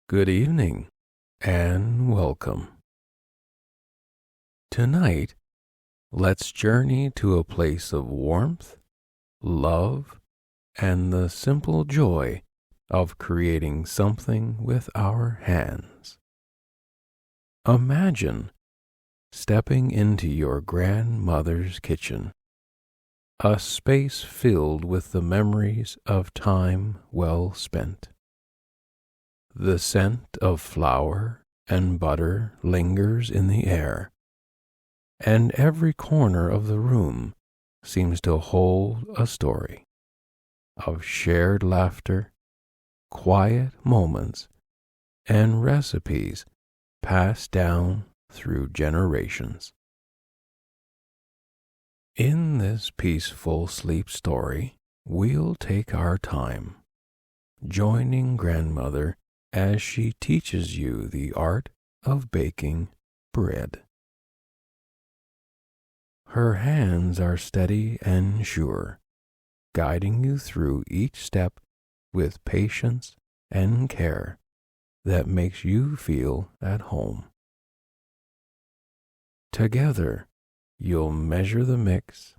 Good evening and welcome. Tonight, let's journey to a place of warmth, love, and the simple joy of creating something with our hands. Imagine stepping into your grandmother's kitchen, a space filled with the memories of time well spent. The scent of flour and butter lingers in the air, and every corner of the room seems to hold a story of shared laughter, quiet moments, and recipes passed down through generations. In this peaceful sleep story, we'll take our time, joining grandmother as she teaches you the art of baking bread. Her hands are steady and sure, guiding you through each step with patience and care that makes you feel at home. Together, you'll measure the mix,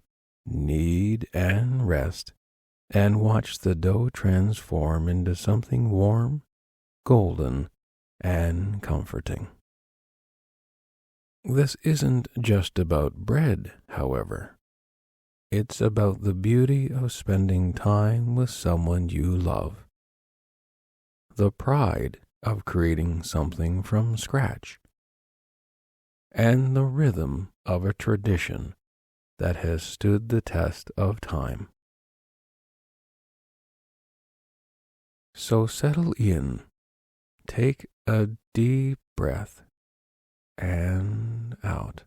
knead and rest, and watch the dough transform into something warm, golden, and comforting. This isn't just about bread, however. It's about the beauty of spending time with someone you love, the pride of creating something from scratch, and the rhythm of a tradition that has stood the test of time. So settle in. Take a deep breath and out.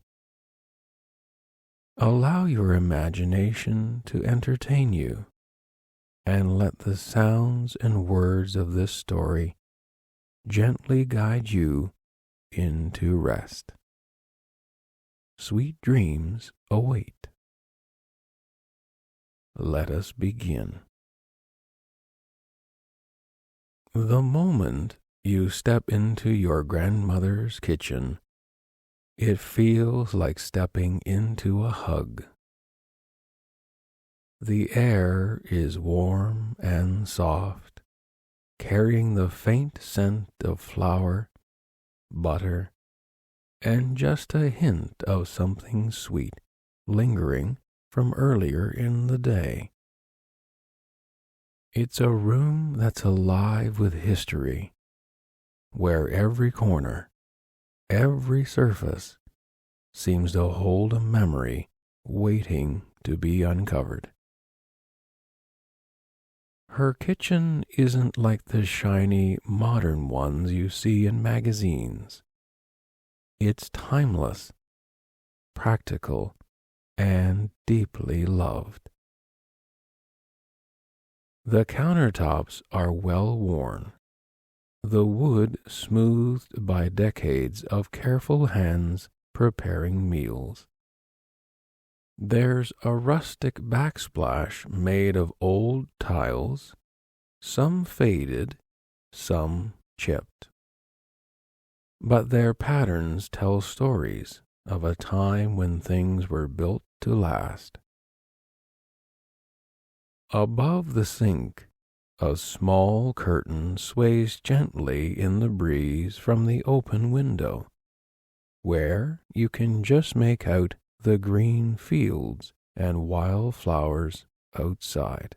Allow your imagination to entertain you, and let the sounds and words of this story gently guide you into rest. Sweet dreams await. Let us begin. The moment you step into your grandmother's kitchen, it feels like stepping into a hug. The air is warm and soft, carrying the faint scent of flour, butter, and just a hint of something sweet lingering from earlier in the day. It's a room that's alive with history, where every corner, every surface seems to hold a memory waiting to be uncovered. Her kitchen isn't like the shiny, modern ones you see in magazines. It's timeless, practical, and deeply loved. The countertops are well worn, the wood smoothed by decades of careful hands preparing meals. There's a rustic backsplash made of old tiles, some faded, some chipped. But their patterns tell stories of a time when things were built to last. Above the sink, a small curtain sways gently in the breeze from the open window, where you can just make out the green fields and wildflowers outside.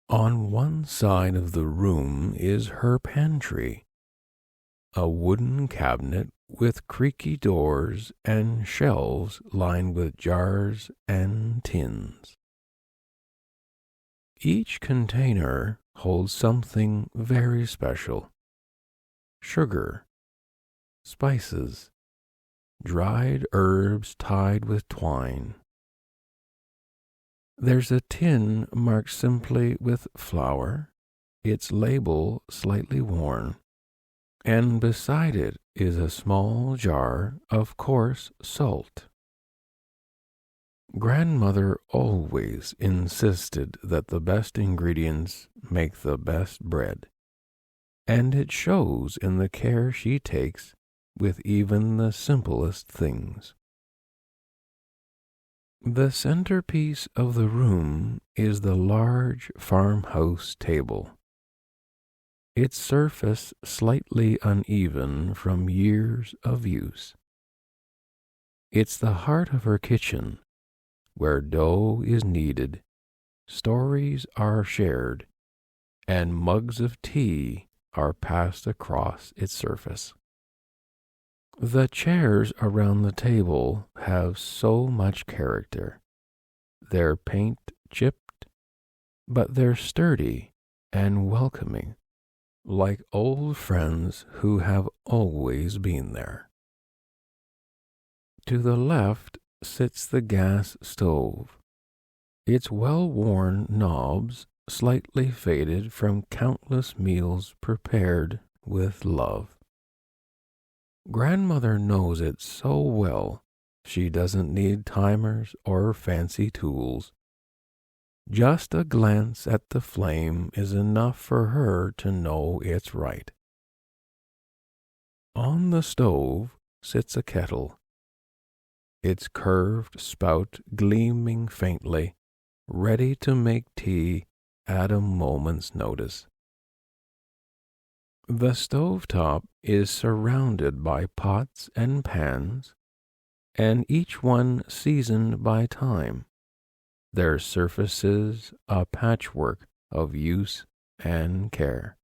On one side of the room is her pantry, a wooden cabinet with creaky doors and shelves lined with jars and tins. Each container holds something very special: sugar, spices, dried herbs tied with twine. There's a tin marked simply with flour, its label slightly worn, and beside it is a small jar of coarse salt. Grandmother always insisted that the best ingredients make the best bread, and it shows in the care she takes with even the simplest things. The centerpiece of the room is the large farmhouse table, its surface slightly uneven from years of use. It's the heart of her kitchen, where dough is kneaded, stories are shared, and mugs of tea are passed across its surface. The chairs around the table have so much character. They're paint chipped, but they're sturdy and welcoming, like old friends who have always been there. To the left sits the gas stove, its well-worn knobs slightly faded from countless meals prepared with love. Grandmother knows it so well, she doesn't need timers or fancy tools. Just a glance at the flame is enough for her to know it's right. On the stove sits a kettle, its curved spout gleaming faintly, ready to make tea at a moment's notice. The stovetop is surrounded by pots and pans, and each one seasoned by time, their surfaces a patchwork of use and care.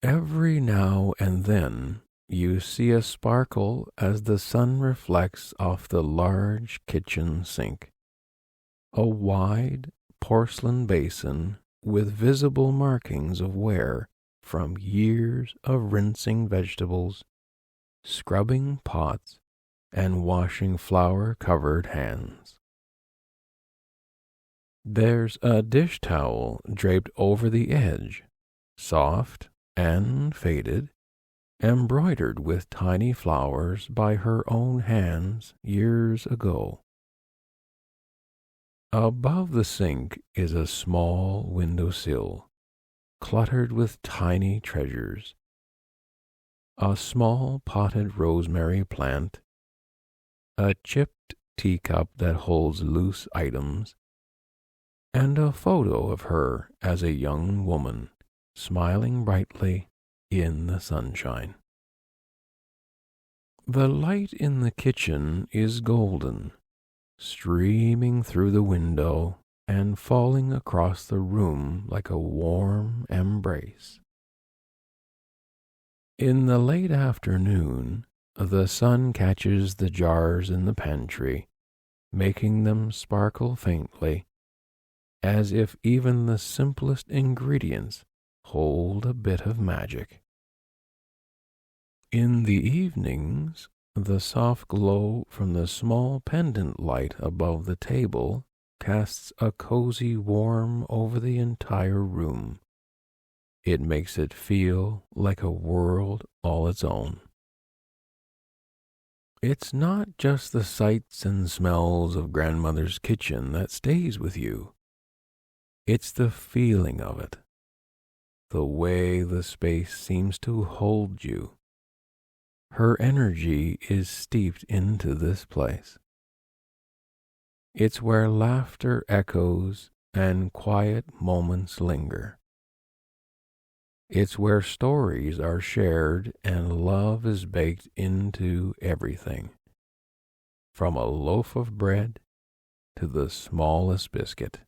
Every now and then you see a sparkle as the sun reflects off the large kitchen sink, a wide porcelain basin with visible markings of wear from years of rinsing vegetables, scrubbing pots, and washing flour-covered hands. There's a dish towel draped over the edge, soft and faded, embroidered with tiny flowers by her own hands years ago. Above the sink is a small windowsill, cluttered with tiny treasures. A small potted rosemary plant, a chipped teacup that holds loose items, and a photo of her as a young woman, smiling brightly in the sunshine. The light in the kitchen is golden, streaming through the window and falling across the room like a warm embrace. In the late afternoon, the sun catches the jars in the pantry, making them sparkle faintly, as if even the simplest ingredients hold a bit of magic. In the evenings, the soft glow from the small pendant light above the table casts a cozy warmth over the entire room. It makes it feel like a world all its own. It's not just the sights and smells of grandmother's kitchen that stays with you. It's the feeling of it, the way the space seems to hold you. Her energy is steeped into this place. It's where laughter echoes and quiet moments linger. It's where stories are shared and love is baked into everything, from a loaf of bread to the smallest biscuit.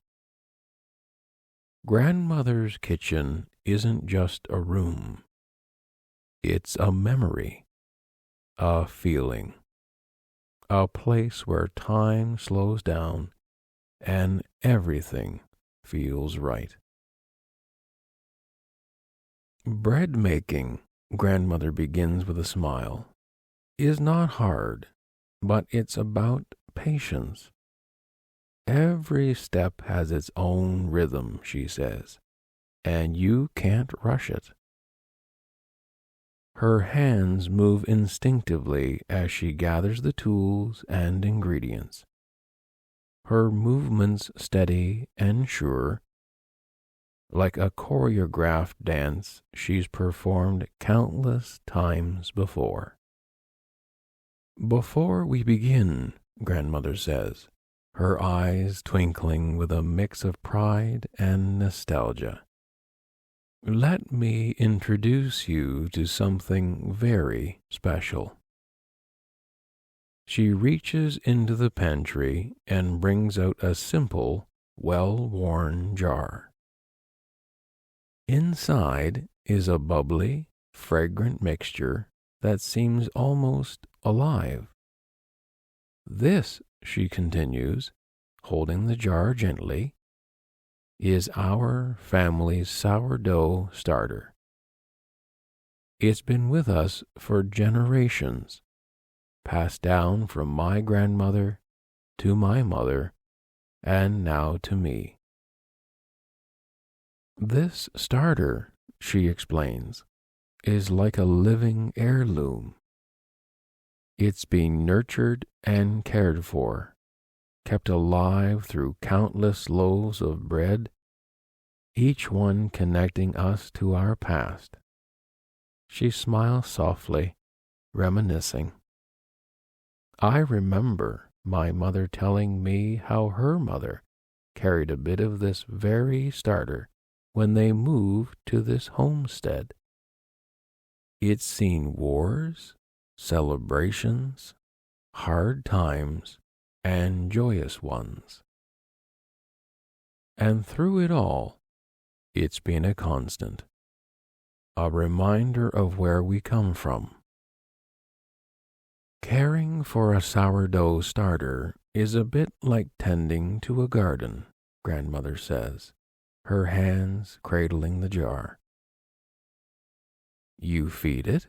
Grandmother's kitchen isn't just a room. It's a memory, a feeling, a place where time slows down and everything feels right. Bread making, grandmother begins with a smile, is not hard, but it's about patience. Every step has its own rhythm, she says, and you can't rush it. Her hands move instinctively as she gathers the tools and ingredients. Her movements steady and sure, like a choreographed dance she's performed countless times before. "Before we begin," Grandmother says, her eyes twinkling with a mix of pride and nostalgia, "let me introduce you to something very special." She reaches into the pantry and brings out a simple, well-worn jar. Inside is a bubbly, fragrant mixture that seems almost alive. "This," she continues, holding the jar gently, "is our family's sourdough starter. It's been with us for generations, passed down from my grandmother to my mother, and now to me. This starter," she explains, "is like a living heirloom. It's being nurtured and cared for, kept alive through countless loaves of bread, each one connecting us to our past." She smiles softly, reminiscing. "I remember my mother telling me how her mother carried a bit of this very starter when they moved to this homestead. It's seen wars, celebrations, hard times, and joyous ones. And through it all, it's been a constant, a reminder of where we come from." Caring for a sourdough starter is a bit like tending to a garden, Grandmother says, her hands cradling the jar. You feed it,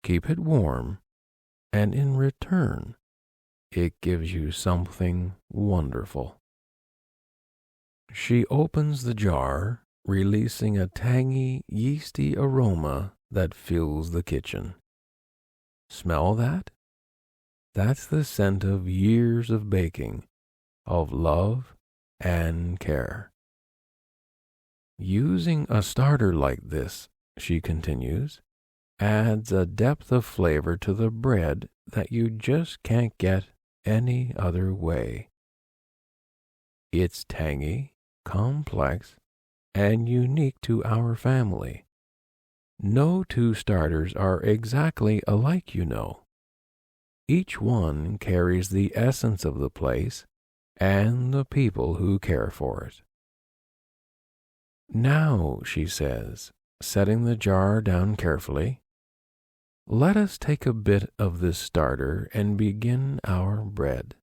keep it warm, and in return, it gives you something wonderful. She opens the jar, releasing a tangy, yeasty aroma that fills the kitchen. Smell that? That's the scent of years of baking, of love and care. Using a starter like this, she continues, adds a depth of flavor to the bread that you just can't get any other way. It's tangy, complex, and unique to our family. No two starters are exactly alike, you know. Each one carries the essence of the place and the people who care for it. Now, she says, setting the jar down carefully, let us take a bit of this starter and begin our bread.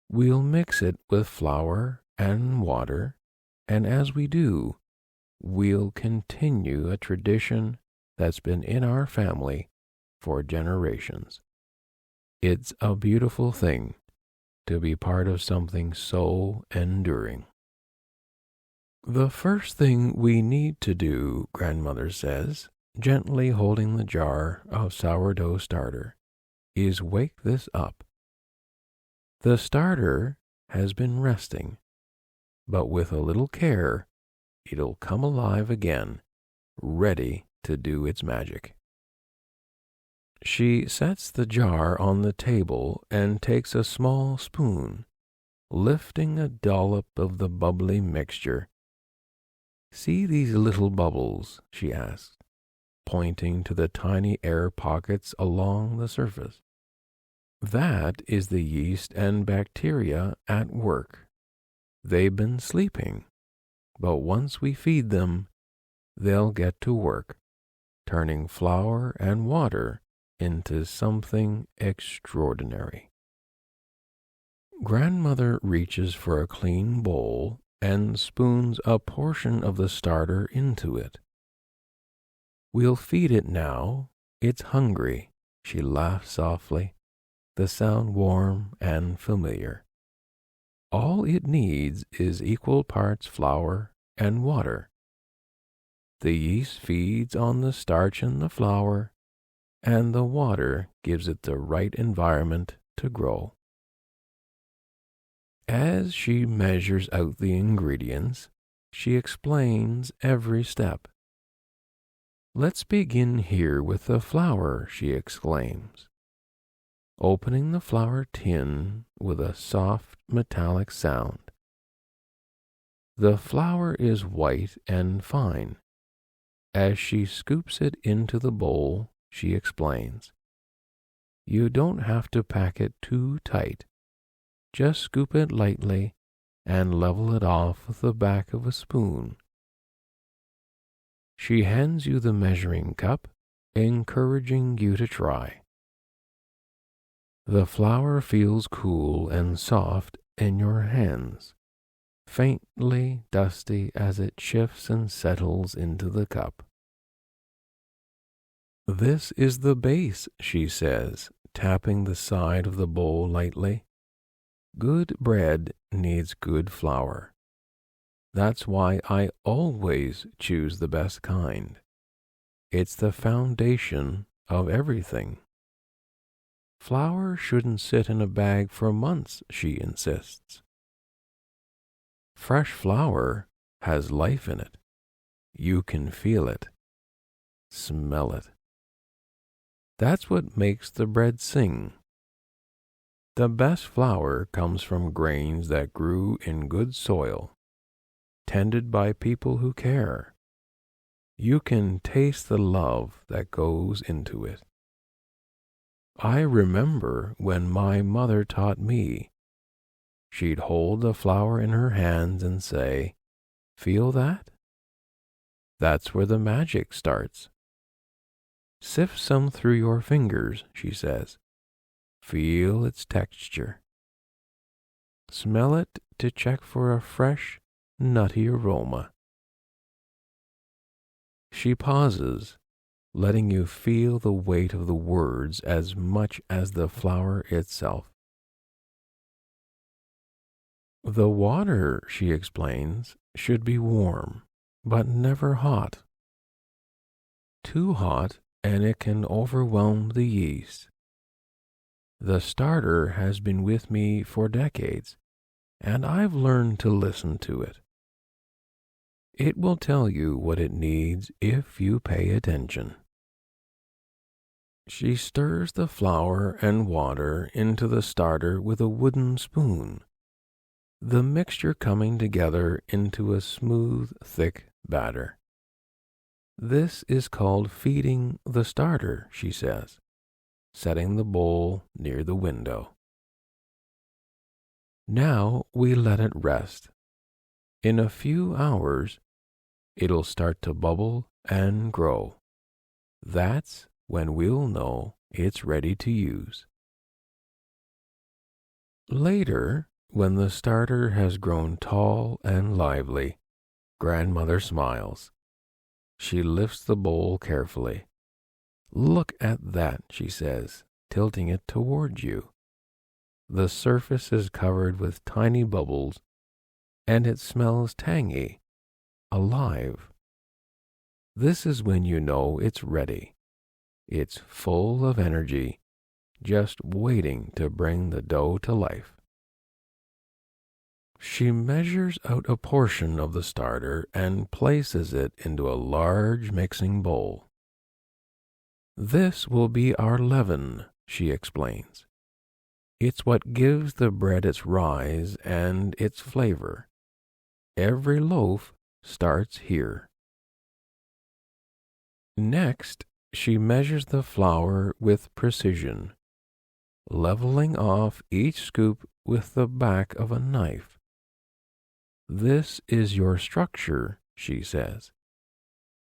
We'll mix it with flour and water, and as we do, we'll continue a tradition that's been in our family for generations. It's a beautiful thing to be part of something so enduring. The first thing we need to do, Grandmother says, gently holding the jar of sourdough starter, is wake this up. The starter has been resting, but with a little care, it'll come alive again, ready to do its magic. She sets the jar on the table and takes a small spoon, lifting a dollop of the bubbly mixture. See these little bubbles, she asks, pointing to the tiny air pockets along the surface. That is the yeast and bacteria at work. They've been sleeping, but once we feed them, they'll get to work, turning flour and water into something extraordinary. Grandmother reaches for a clean bowl and spoons a portion of the starter into it. We'll feed it now. It's hungry, she laughs softly, the sound warm and familiar. All it needs is equal parts flour and water. The yeast feeds on the starch in the flour, and the water gives it the right environment to grow. As she measures out the ingredients, she explains every step. "Let's begin here with the flour," she exclaims, opening the flour tin with a soft metallic sound. The flour is white and fine. As she scoops it into the bowl, she explains, "You don't have to pack it too tight. Just scoop it lightly and level it off with the back of a spoon." She hands you the measuring cup, encouraging you to try. The flour feels cool and soft in your hands, faintly dusty as it shifts and settles into the cup. "This is the base," she says, tapping the side of the bowl lightly. "Good bread needs good flour. That's why I always choose the best kind. It's the foundation of everything." "Flour shouldn't sit in a bag for months," she insists. "Fresh flour has life in it. You can feel it, smell it. That's what makes the bread sing. The best flour comes from grains that grew in good soil, tended by people who care. You can taste the love that goes into it. I remember when my mother taught me. She'd hold the flour in her hands and say, 'Feel that? That's where the magic starts. Sift some through your fingers,' she says. 'Feel its texture. Smell it to check for a fresh, nutty aroma.'" She pauses, letting you feel the weight of the words as much as the flour itself. "The water," she explains, "should be warm, but never hot. Too hot, and it can overwhelm the yeast. The starter has been with me for decades, and I've learned to listen to it. It will tell you what it needs if you pay attention." She stirs the flour and water into the starter with a wooden spoon, the mixture coming together into a smooth, thick batter. "This is called feeding the starter," she says, setting the bowl near the window. "Now we let it rest. In a few hours, it'll start to bubble and grow. That's when we'll know it's ready to use." Later, when the starter has grown tall and lively, Grandmother smiles. She lifts the bowl carefully. "Look at that," she says, tilting it toward you. "The surface is covered with tiny bubbles, and it smells tangy, alive. This is when you know it's ready. It's full of energy, just waiting to bring the dough to life." She measures out a portion of the starter and places it into a large mixing bowl. "This will be our leaven," she explains. "It's what gives the bread its rise and its flavor. Every loaf starts here." Next, she measures the flour with precision, leveling off each scoop with the back of a knife. "This is your structure," she says.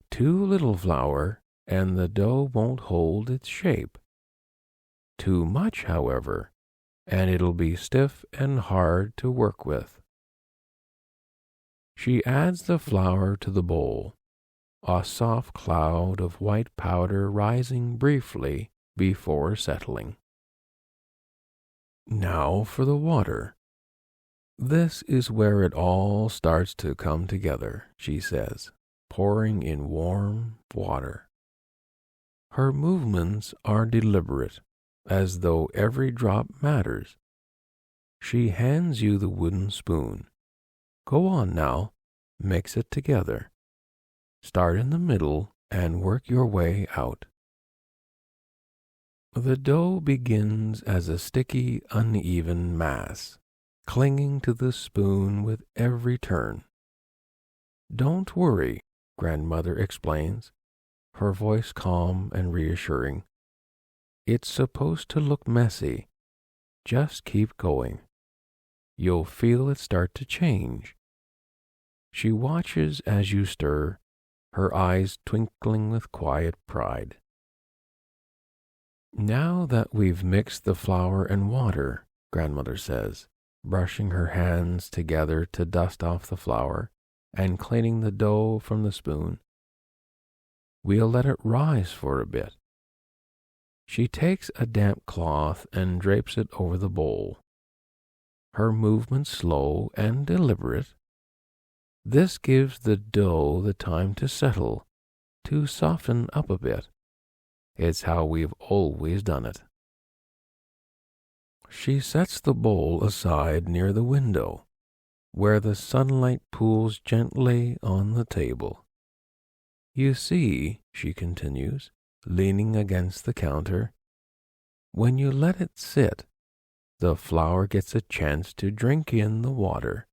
"Too little flour, and the dough won't hold its shape. Too much, however, and it'll be stiff and hard to work with." She adds the flour to the bowl, a soft cloud of white powder rising briefly before settling. "Now for the water. This is where it all starts to come together," she says, pouring in warm water. Her movements are deliberate, as though every drop matters. She hands you the wooden spoon. "Go on now, Mix it together. Start in the middle and work your way out. The dough begins as a sticky, uneven mass, clinging to the spoon with every turn. Don't worry, Grandmother explains, her voice calm and reassuring. It's supposed to look messy. Just keep going. You'll feel it start to change. She watches as you stir, her eyes twinkling with quiet pride. Now that we've mixed the flour and water, Grandmother says, brushing her hands together to dust off the flour and cleaning the dough from the spoon, we'll let it rise for a bit. She takes a damp cloth and drapes it over the bowl. Her movements slow and deliberate. This gives the dough the time to settle, to soften up a bit. It's how we've always done it. She sets the bowl aside near the window, where the sunlight pools gently on the table. You see, she continues, leaning against the counter, when you let it sit, the flour gets a chance to drink in the water.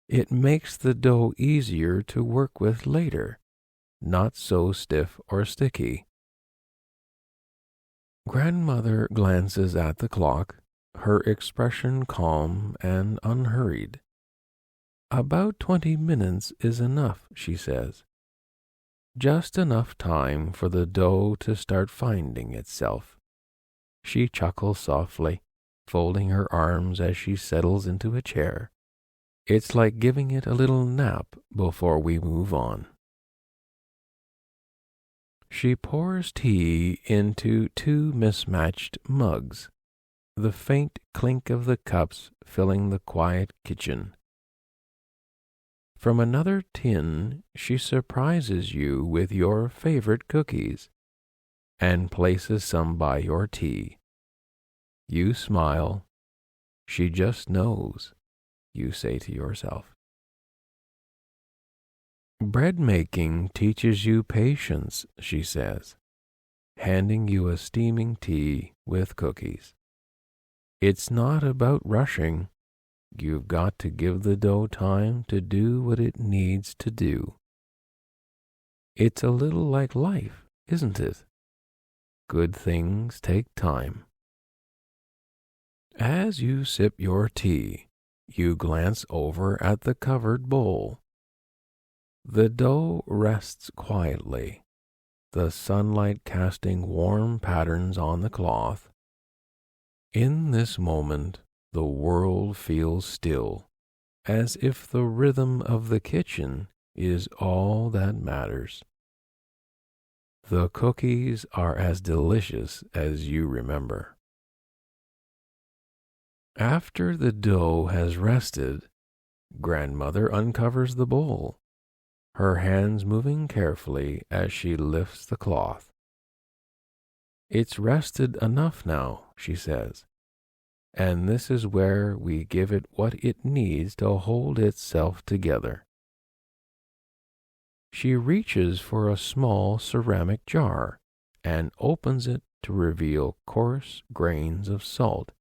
It makes the dough easier to work with later, not so stiff or sticky. Grandmother glances at the clock, her expression calm and unhurried. About 20 minutes is enough, she says. Just enough time for the dough to start finding itself. She chuckles softly, folding her arms as she settles into a chair. It's like giving it a little nap before we move on. She pours tea into 2 mismatched mugs, the faint clink of the cups filling the quiet kitchen. From another tin, she surprises you with your favorite cookies and places some by your tea. You smile. She just knows, you say to yourself. Bread making teaches you patience, she says, handing you a steaming tea with cookies. It's not about rushing. You've got to give the dough time to do what it needs to do. It's a little like life, isn't it? Good things take time. As you sip your tea, you glance over at the covered bowl. The dough rests quietly, the sunlight casting warm patterns on the cloth. In this moment, the world feels still, as if the rhythm of the kitchen is all that matters. The cookies are as delicious as you remember. After the dough has rested, Grandmother uncovers the bowl, her hands moving carefully as she lifts the cloth. It's rested enough now, she says, and this is where we give it what it needs to hold itself together. She reaches for a small ceramic jar and opens it to reveal coarse grains of salt,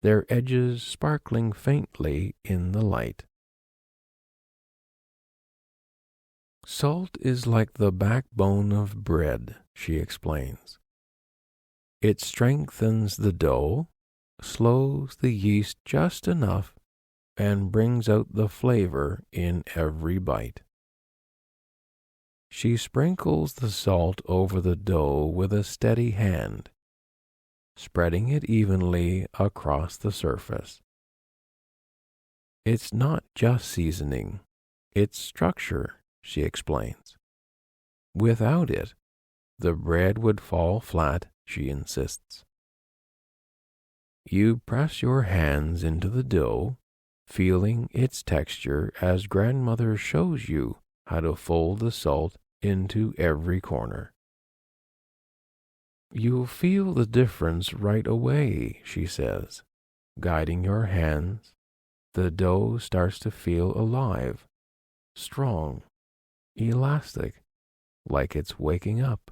their edges sparkling faintly in the light. Salt is like the backbone of bread, she explains. It strengthens the dough, slows the yeast just enough, and brings out the flavor in every bite. She sprinkles the salt over the dough with a steady hand, spreading it evenly across the surface. It's not just seasoning, it's structure, she explains. Without it, the bread would fall flat, she insists. You press your hands into the dough, feeling its texture as Grandmother shows you how to fold the salt into every corner. You'll feel the difference right away, she says, guiding your hands. The dough starts to feel alive, strong, elastic, like it's waking up.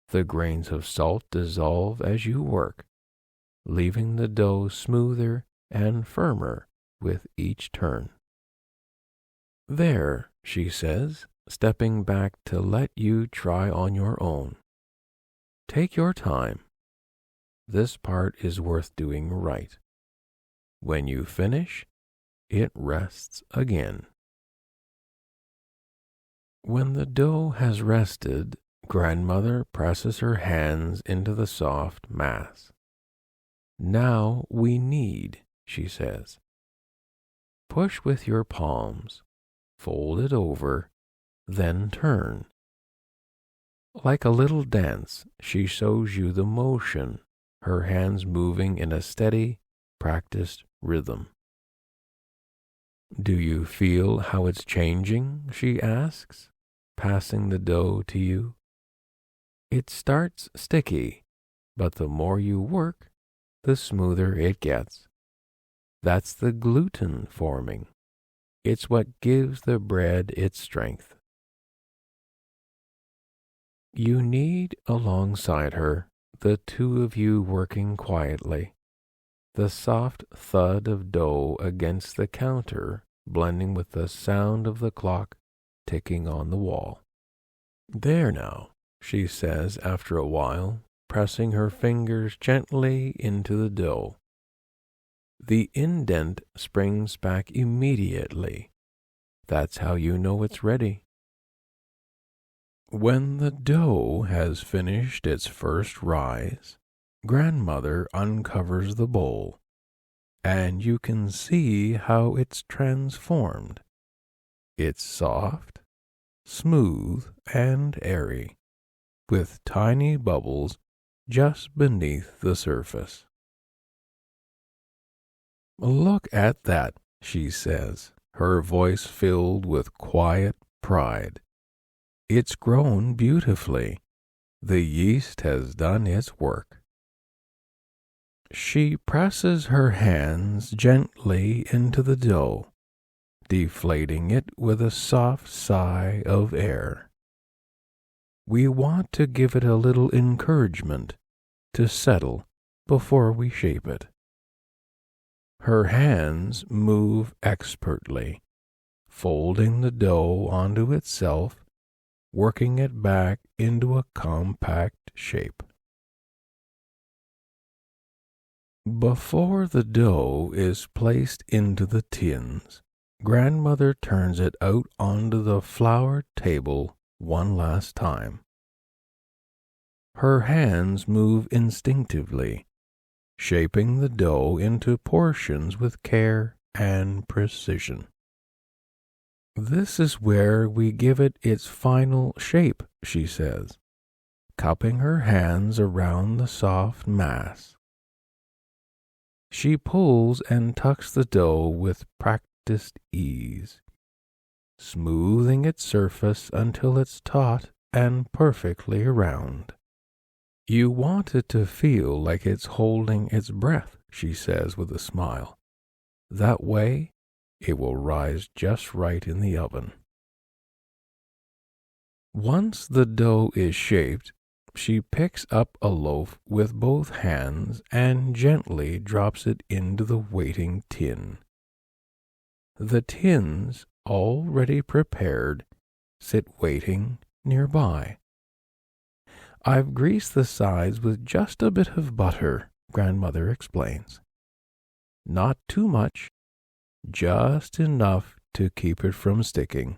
The grains of salt dissolve as you work, leaving the dough smoother and firmer with each turn. There, she says, stepping back to let you try on your own. Take your time. This part is worth doing right. When you finish, it rests again. When the dough has rested, grandmother presses her hands into the soft mass. Now we knead, she says. Push with your palms, fold it over, then turn. Like a little dance, she shows you the motion, her hands moving in a steady, practiced rhythm. Do you feel how it's changing? She asks, passing the dough to you. It starts sticky, but the more you work, the smoother it gets. That's the gluten forming. It's what gives the bread its strength. You knead alongside her, the two of you working quietly, the soft thud of dough against the counter blending with the sound of the clock ticking on the wall. There now, she says after a while, pressing her fingers gently into the dough. The indent springs back immediately. That's how you know it's ready. When the dough has finished its first rise, grandmother uncovers the bowl, and you can see how it's transformed. It's soft, smooth, and airy, with tiny bubbles just beneath the surface. Look at that, she says, her voice filled with quiet pride. It's grown beautifully. The yeast has done its work. She presses her hands gently into the dough, deflating it with a soft sigh of air. We want to give it a little encouragement to settle before we shape it. Her hands move expertly, folding the dough onto itself, working it back into a compact shape. Before the dough is placed into the tins, grandmother turns it out onto the flour table one last time. Her hands move instinctively, shaping the dough into portions with care and precision. This is where we give it its final shape, she says, cupping her hands around the soft mass. She pulls and tucks the dough with practiced ease, smoothing its surface until it's taut and perfectly round. You want it to feel like it's holding its breath, she says with a smile. That way, it will rise just right in the oven. Once the dough is shaped, she picks up a loaf with both hands and gently drops it into the waiting tin. The tins, already prepared, sit waiting nearby. I've greased the sides with just a bit of butter, grandmother explains. Not too much, just enough to keep it from sticking.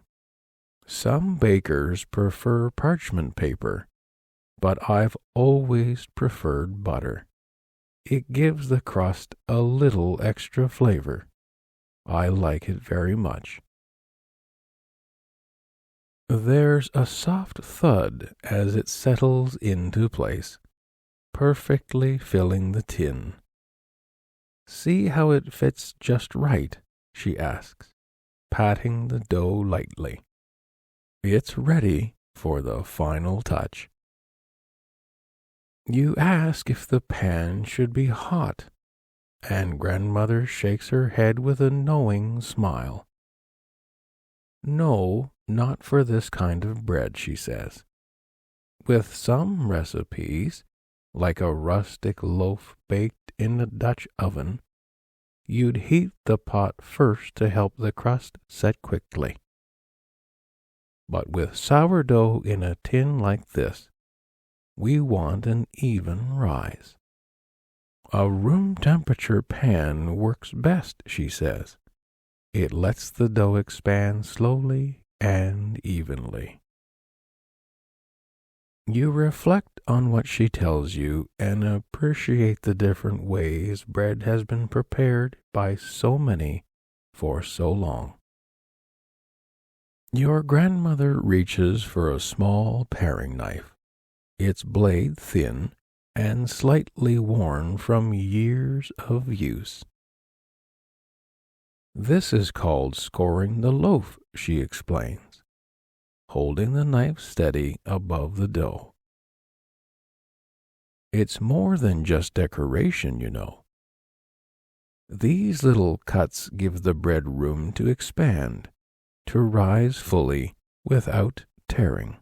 Some bakers prefer parchment paper, but I've always preferred butter. It gives the crust a little extra flavor. I like it very much. There's a soft thud as it settles into place, perfectly filling the tin. See how it fits just right, she asks, patting the dough lightly. It's ready for the final touch. You ask if the pan should be hot, and grandmother shakes her head with a knowing smile. No, not for this kind of bread, she says. With some recipes, like a rustic loaf baked in a Dutch oven, you'd heat the pot first to help the crust set quickly. But with sourdough in a tin like this, we want an even rise. A room temperature pan works best, she says. It lets the dough expand slowly and evenly. You reflect on what she tells you and appreciate the different ways bread has been prepared by so many for so long. Your grandmother reaches for a small paring knife, its blade thin and slightly worn from years of use. This is called scoring the loaf, she explains, holding the knife steady above the dough. It's more than just decoration, you know. These little cuts give the bread room to expand, to rise fully without tearing.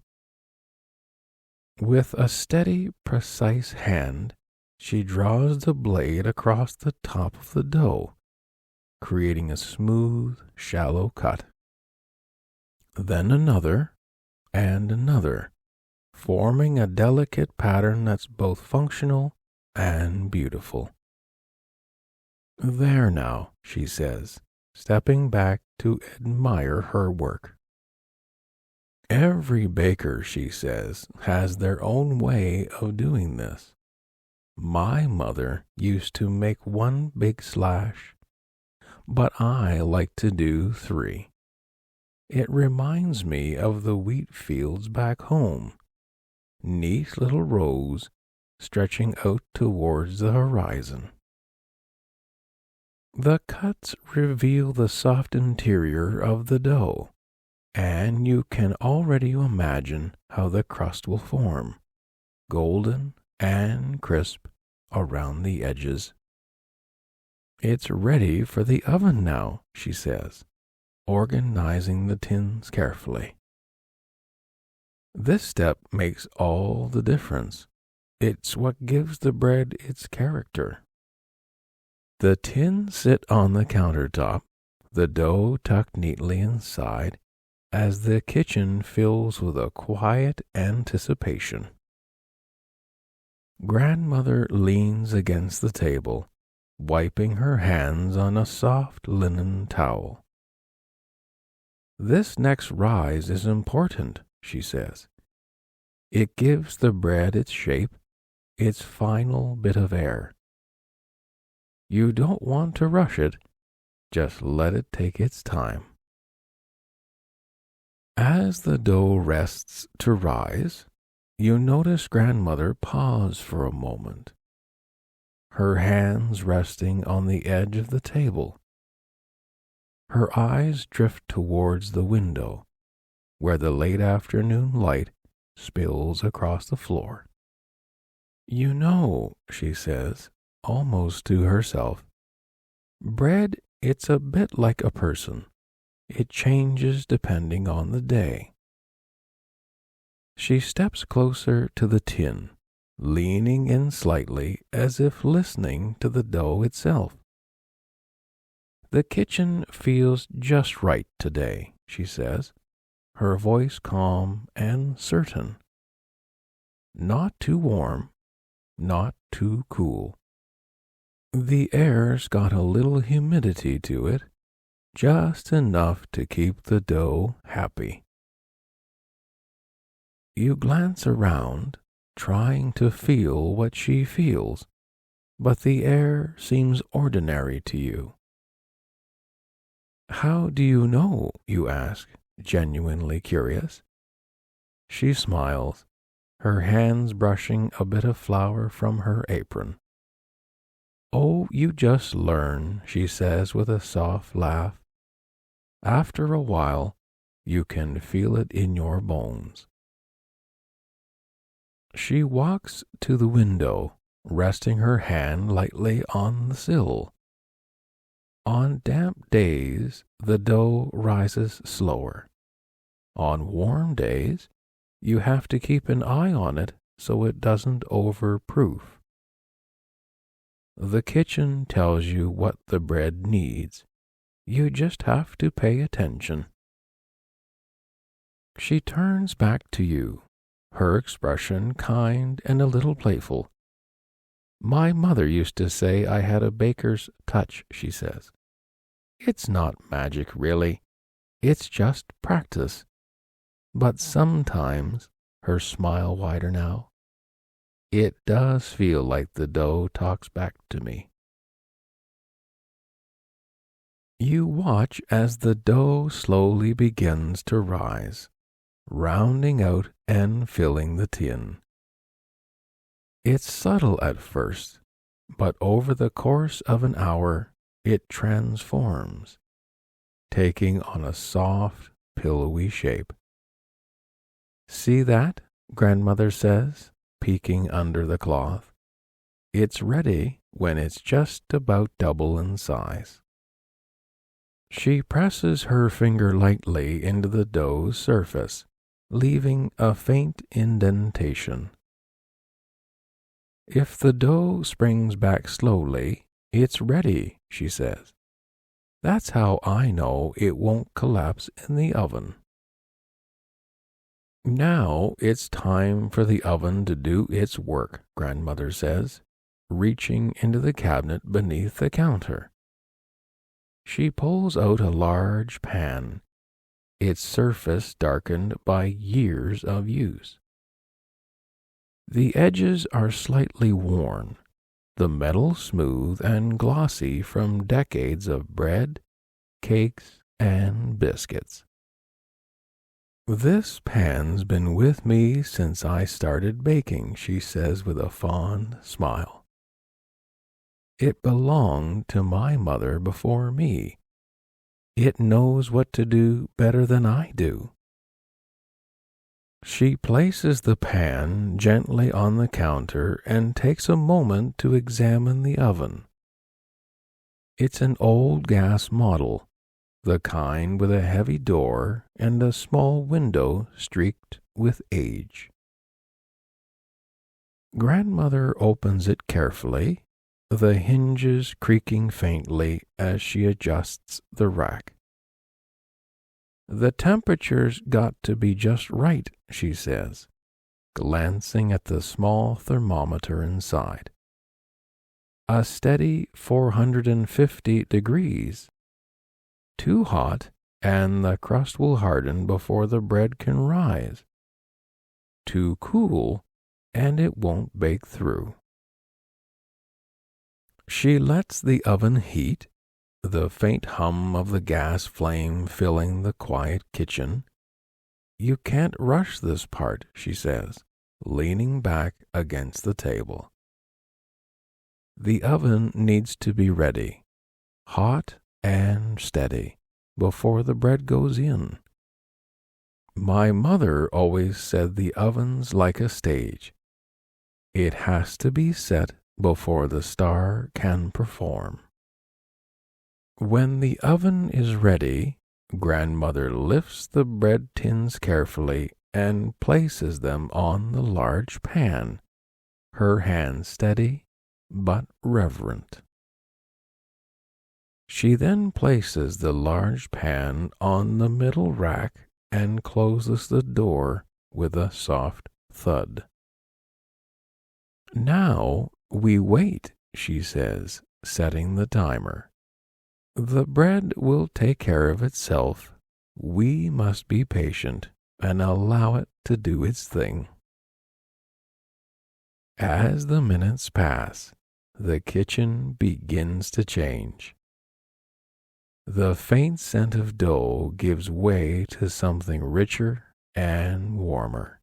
With a steady, precise hand, she draws the blade across the top of the dough, creating a smooth, shallow cut. Then another, and another, forming a delicate pattern that's both functional and beautiful. There now, she says, stepping back to admire her work. Every baker, she says, has their own way of doing this. My mother used to make one big slash, but I like to do 3. It reminds me of the wheat fields back home, neat little rows stretching out towards the horizon. The cuts reveal the soft interior of the dough, and you can already imagine how the crust will form, golden and crisp around the edges. It's ready for the oven now, she says, organizing the tins carefully. This step makes all the difference. It's what gives the bread its character. The tins sit on the countertop, the dough tucked neatly inside, as the kitchen fills with a quiet anticipation. Grandmother leans against the table, wiping her hands on a soft linen towel. This next rise is important, she says. It gives the bread its shape, its final bit of air. You don't want to rush it, just let it take its time. As the dough rests to rise, you notice grandmother pause for a moment, her hands resting on the edge of the table. Her eyes drift towards the window, where the late afternoon light spills across the floor. You know, she says, almost to herself, bread, it's a bit like a person. It changes depending on the day. She steps closer to the tin, leaning in slightly as if listening to the dough itself. The kitchen feels just right today, she says, her voice calm and certain. Not too warm, not too cool. The air's got a little humidity to it, just enough to keep the dough happy. You glance around, trying to feel what she feels, but the air seems ordinary to you. How do you know, you ask, genuinely curious. She smiles, her hands brushing a bit of flour from her apron. Oh, you just learn, she says with a soft laugh. After a while, you can feel it in your bones. She walks to the window, resting her hand lightly on the sill. On damp days, the dough rises slower, On warm days, you have to keep an eye on it so it doesn't overproof. The kitchen tells you what the bread needs. You just have to pay attention. She turns back to you, her expression kind and a little playful. My mother used to say I had a baker's touch, she says. It's not magic, really. It's just practice. But sometimes, her smile wider now, it does feel like the dough talks back to me. You watch as the dough slowly begins to rise, rounding out and filling the tin. It's subtle at first, but over the course of an hour, it transforms, taking on a soft, pillowy shape. See that? Grandmother says, peeking under the cloth. It's ready when it's just about double in size. She presses her finger lightly into the dough's surface, leaving a faint indentation. If the dough springs back slowly, it's ready, she says. That's how I know it won't collapse in the oven. Now it's time for the oven to do its work, Grandmother says, reaching into the cabinet beneath the counter. She pulls out a large pan, its surface darkened by years of use. The edges are slightly worn, the metal smooth and glossy from decades of bread, cakes, and biscuits. This pan's been with me since I started baking, she says with a fond smile. It belonged to my mother before me. It knows what to do better than I do. She places the pan gently on the counter and takes a moment to examine the oven. It's an old gas model, the kind with a heavy door and a small window streaked with age. Grandmother opens it carefully, the hinges creaking faintly as she adjusts the rack. The temperature's got to be just right, she says, glancing at the small thermometer inside. A steady 450 degrees. Too hot, and the crust will harden before the bread can rise. Too cool, and it won't bake through. She lets the oven heat, the faint hum of the gas flame filling the quiet kitchen. You can't rush this part, she says, leaning back against the table. The oven needs to be ready, hot and steady, before the bread goes in. My mother always said the oven's like a stage. It has to be set before the star can perform. When the oven is ready, Grandmother lifts the bread tins carefully and places them on the large pan, her hand steady but reverent. She then places the large pan on the middle rack and closes the door with a soft thud. Now we wait, she says, setting the timer. The bread will take care of itself. We must be patient and allow it to do its thing. As the minutes pass, the kitchen begins to change. The faint scent of dough gives way to something richer and warmer.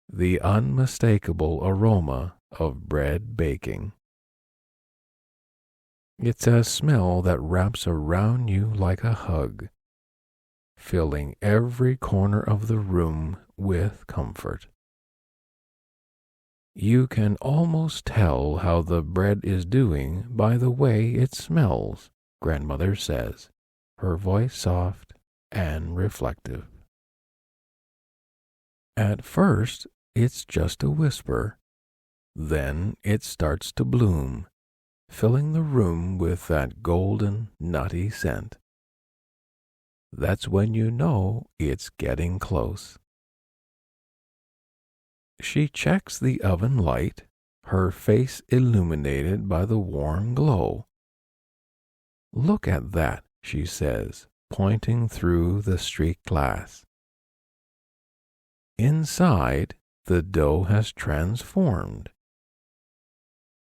The unmistakable aroma of bread baking. It's a smell that wraps around you like a hug, filling every corner of the room with comfort. You can almost tell how the bread is doing by the way it smells, Grandmother says, her voice soft and reflective. At first, it's just a whisper. Then it starts to bloom, filling the room with that golden, nutty scent. That's when you know it's getting close. She checks the oven light, her face illuminated by the warm glow. "Look at that," she says, pointing through the streaked glass. Inside, the dough has transformed.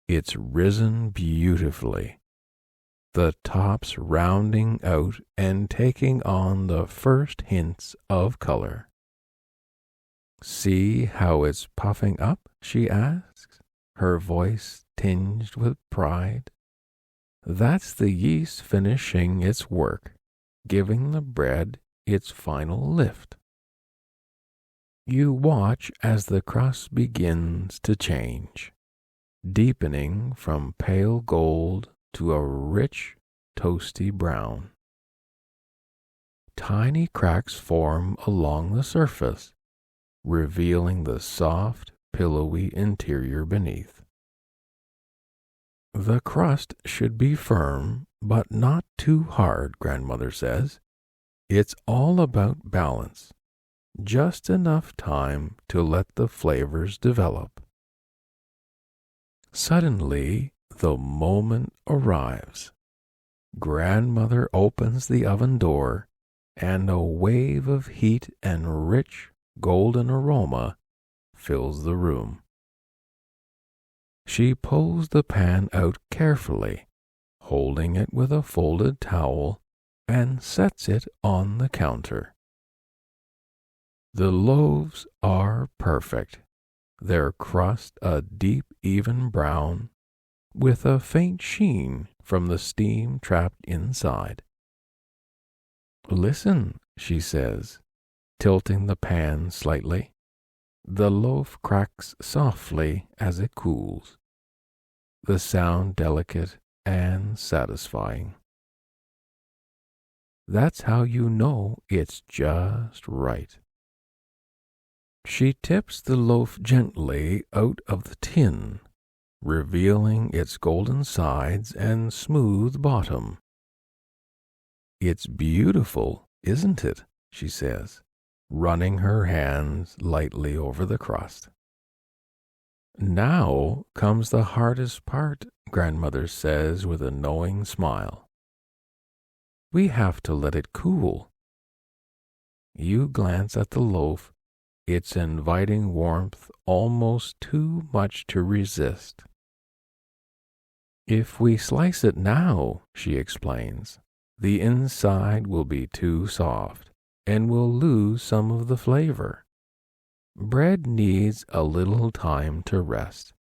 It's risen beautifully, the tops rounding out and taking on the first hints of color. "See how it's puffing up?" she asks, her voice tinged with pride. "That's the yeast finishing its work, giving the bread its final lift." You watch as the crust begins to change, deepening from pale gold to a rich, toasty brown. Tiny cracks form along the surface, revealing the soft, pillowy interior beneath. The crust should be firm, but not too hard, Grandmother says. It's all about balance, just enough time to let the flavors develop. Suddenly, the moment arrives. Grandmother opens the oven door, and a wave of heat and rich, golden aroma fills the room. She pulls the pan out carefully, holding it with a folded towel, and sets it on the counter. The loaves are perfect, their crust a deep, even brown, with a faint sheen from the steam trapped inside. "Listen," she says, tilting the pan slightly. The loaf cracks softly as it cools, the sound delicate and satisfying. That's how you know it's just right. She tips the loaf gently out of the tin, revealing its golden sides and smooth bottom. "It's beautiful, isn't it?" she says, running her hands lightly over the crust. "Now comes the hardest part," Grandmother says with a knowing smile. "We have to let it cool." You glance at the loaf, its inviting warmth almost too much to resist. "If we slice it now," she explains, "the inside will be too soft and will lose some of the flavor. Bread needs a little time to rest,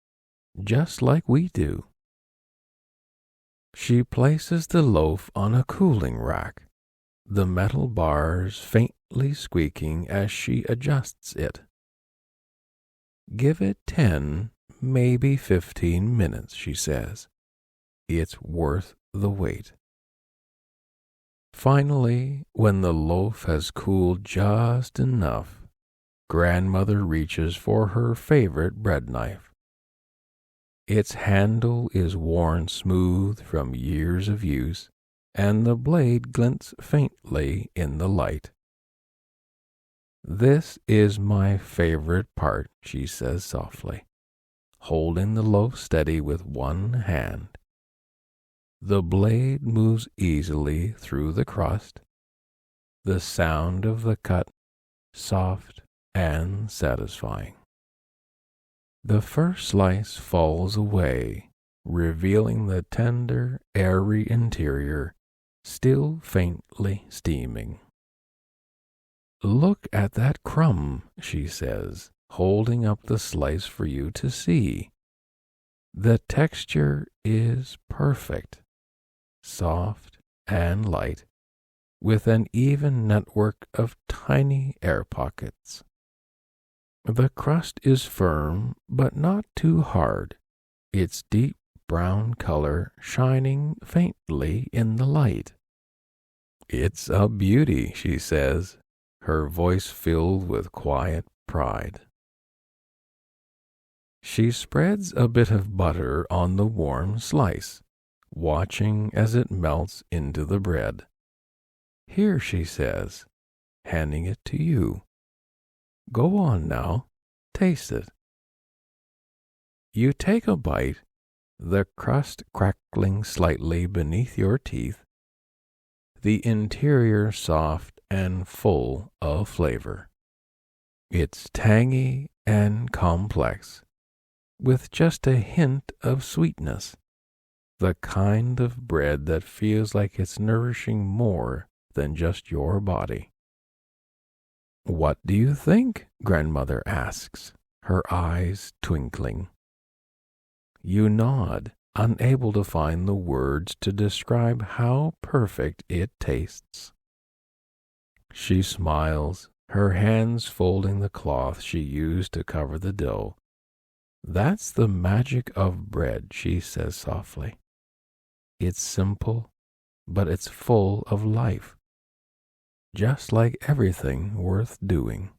just like we do." She places the loaf on a cooling rack, the metal bars faintly squeaking as she adjusts it. "Give it 10, maybe 15 minutes," she says. "It's worth the wait." Finally, when the loaf has cooled just enough, Grandmother reaches for her favorite bread knife. Its handle is worn smooth from years of use, and the blade glints faintly in the light. "This is my favorite part," she says softly, holding the loaf steady with one hand. The blade moves easily through the crust, the sound of the cut soft and satisfying. The first slice falls away, revealing the tender, airy interior, still faintly steaming. "Look at that crumb," she says, holding up the slice for you to see. The texture is perfect, soft and light, with an even network of tiny air pockets. The crust is firm, but not too hard, its deep brown color shining faintly in the light. "It's a beauty," she says, her voice filled with quiet pride. She spreads a bit of butter on the warm slice, watching as it melts into the bread. "Here," she says, handing it to you. "Go on now, taste it." You take a bite, the crust crackling slightly beneath your teeth, the interior soft and full of flavor. It's tangy and complex, with just a hint of sweetness, the kind of bread that feels like it's nourishing more than just your body. "What do you think?" Grandmother asks, her eyes twinkling. You nod, unable to find the words to describe how perfect it tastes. She smiles, her hands folding the cloth she used to cover the dough. "That's the magic of bread," she says softly. "It's simple, but it's full of life, just like everything worth doing."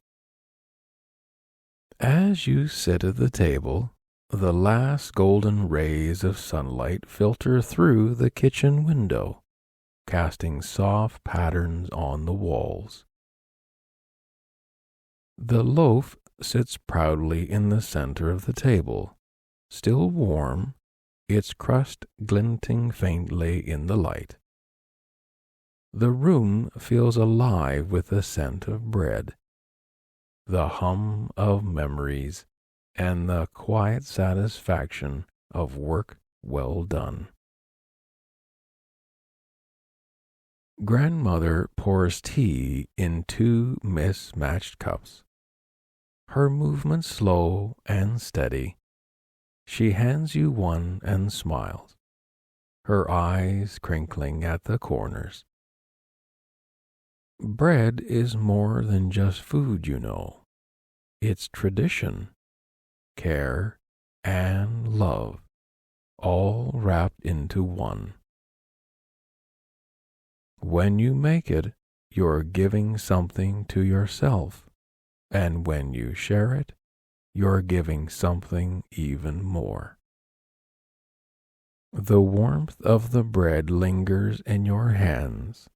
As you sit at the table, the last golden rays of sunlight filter through the kitchen window, casting soft patterns on the walls. The loaf sits proudly in the center of the table, still warm, its crust glinting faintly in the light. The room feels alive with the scent of bread, the hum of memories, and the quiet satisfaction of work well done. Grandmother pours tea in 2 mismatched cups. Her movements slow and steady. She hands you one and smiles, her eyes crinkling at the corners. Bread is more than just food, you know. It's tradition, care, and love, all wrapped into one. When you make it, you're giving something to yourself, and when you share it, you're giving something even more. The warmth of the bread lingers in your hands,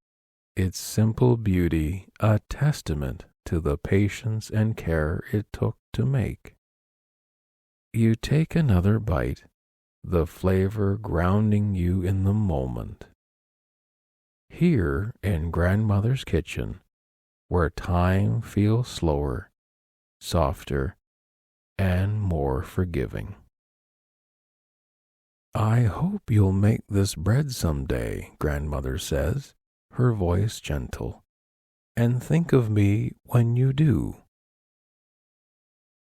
its simple beauty a testament to the patience and care it took to make. You take another bite, the flavor grounding you in the moment. Here in Grandmother's kitchen, where time feels slower, softer, and more forgiving. "I hope you'll make this bread someday," Grandmother says, her voice gentle, "and think of me when you do."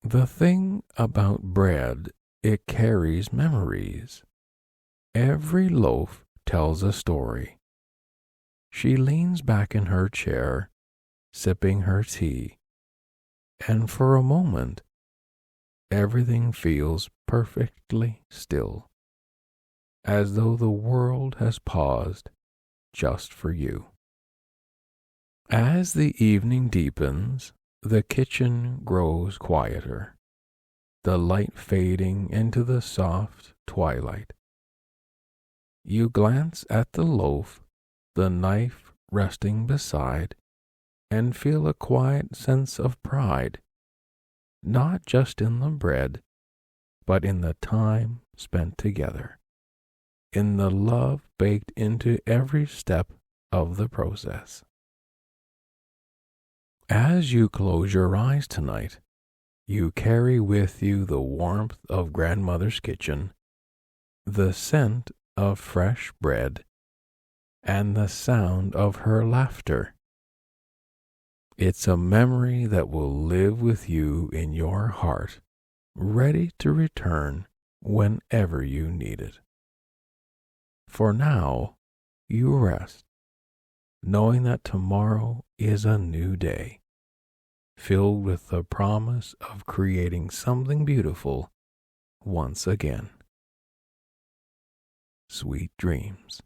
The thing about bread, it carries memories. Every loaf tells a story. She leans back in her chair, sipping her tea, and for a moment, everything feels perfectly still, as though the world has paused just for you. As the evening deepens, the kitchen grows quieter, the light fading into the soft twilight. You glance at the loaf, the knife resting beside, and feel a quiet sense of pride, not just in the bread, but in the time spent together, in the love baked into every step of the process. As you close your eyes tonight, you carry with you the warmth of Grandmother's kitchen, the scent of fresh bread, and the sound of her laughter. It's a memory that will live with you in your heart, ready to return whenever you need it. For now, you rest, knowing that tomorrow is a new day, filled with the promise of creating something beautiful once again. Sweet dreams.